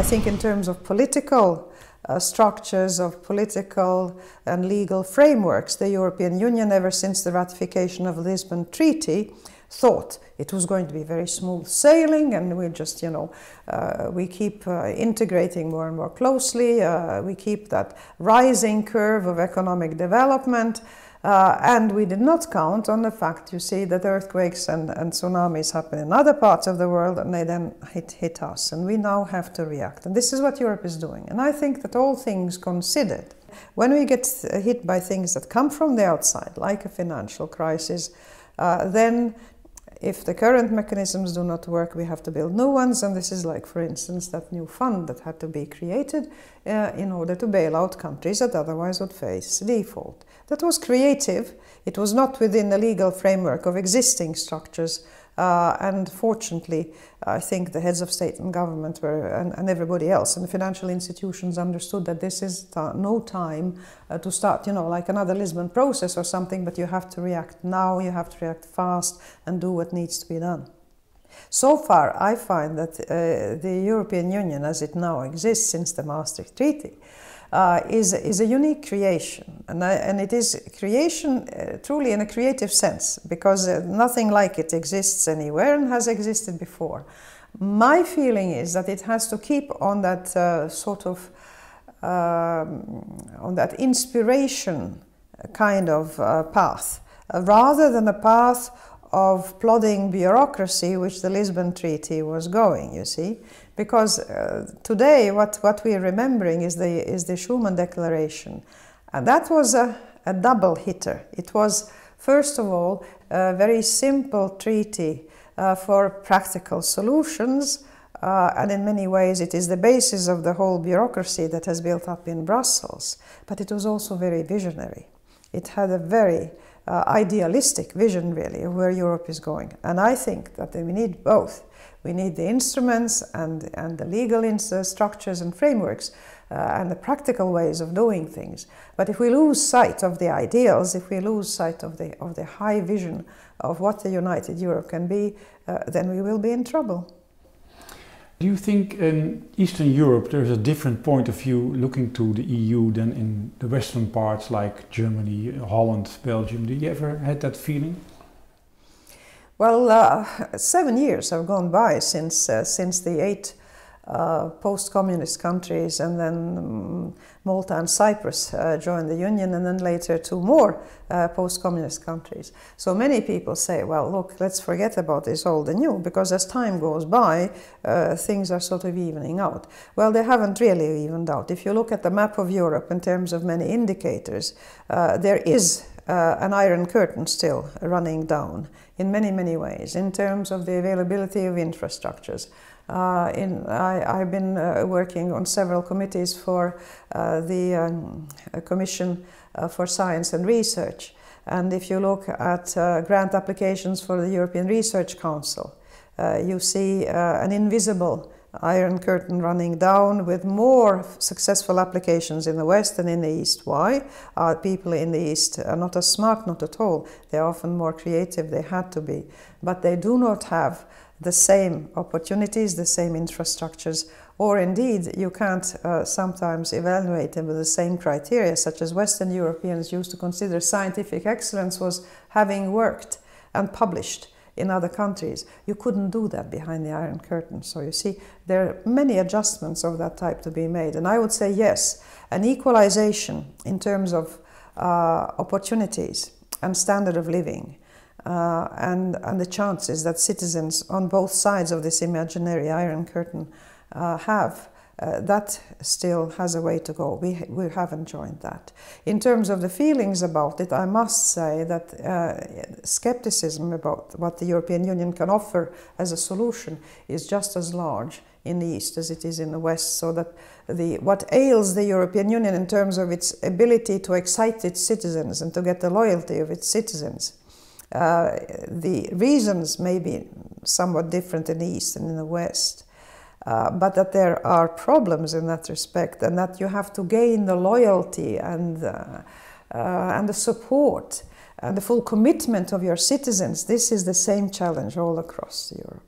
I think in terms of political structures, of political and legal frameworks, the European Union, ever since the ratification of the Lisbon Treaty, thought it was going to be very smooth sailing, and we just, we keep integrating more and more closely, we keep that rising curve of economic development, and we did not count on the fact, you see, that earthquakes and tsunamis happen in other parts of the world, and they then hit us, and we now have to react. And this is what Europe is doing. And I think that all things considered, when we get hit by things that come from the outside, like a financial crisis, then if the current mechanisms do not work, we have to build new ones, and this is like, for instance, that new fund that had to be created in order to bail out countries that otherwise would face default. That was creative. It was not within the legal framework of existing structures, and fortunately, I think the heads of state and government were, and everybody else, and the financial institutions understood that this is no time to start, like another Lisbon process or something, but you have to react now, you have to react fast and do what needs to be done. So far, I find that the European Union, as it now exists since the Maastricht Treaty, is a unique creation, and it is creation truly in a creative sense, because nothing like it exists anywhere and has existed before. My feeling is that it has to keep on that on that inspiration kind of path, rather than a path of plodding bureaucracy, which the Lisbon Treaty was going, you see. Because today what we are remembering is the Schuman Declaration. And that was a double hitter. It was, first of all, a very simple treaty for practical solutions, and in many ways it is the basis of the whole bureaucracy that has built up in Brussels. But it was also very visionary. It had a very idealistic vision, really, of where Europe is going. And I think that we need both. We need the instruments and the legal structures and frameworks and the practical ways of doing things. But if we lose sight of the ideals, if we lose sight of the high vision of what the United Europe can be, then we will be in trouble. Do you think in Eastern Europe there is a different point of view looking to the EU than in the Western parts like Germany, Holland, Belgium? Do you ever had that feeling? Well, 7 years have gone by since the 8 post-communist countries, and then Malta and Cyprus joined the Union, and then later 2 more post-communist countries. So many people say, well, look, let's forget about this old and new, because as time goes by, things are sort of evening out. Well, they haven't really evened out. If you look at the map of Europe in terms of many indicators, there is an iron curtain still running down in many ways in terms of the availability of infrastructures. I've been working on several committees for the Commission for Science and Research, and if you look at grant applications for the European Research Council, you see an invisible iron curtain running down, with more successful applications in the West than in the East. Why? People in the East are not as smart, not at all. They're often more creative, they had to be. But they do not have the same opportunities, the same infrastructures, or indeed you can't sometimes evaluate them with the same criteria, such as Western Europeans used to consider scientific excellence was having worked and published in other countries. You couldn't do that behind the Iron Curtain. So you see, there are many adjustments of that type to be made. And I would say yes, an equalization in terms of opportunities and standard of living and the chances that citizens on both sides of this imaginary Iron Curtain have, that still has a way to go. We haven't joined that. In terms of the feelings about it, I must say that skepticism about what the European Union can offer as a solution is just as large in the East as it is in the West, so that what ails the European Union in terms of its ability to excite its citizens and to get the loyalty of its citizens, the reasons may be somewhat different in the East and in the West. But that there are problems in that respect, and that you have to gain the loyalty and the support and the full commitment of your citizens. This is the same challenge all across Europe.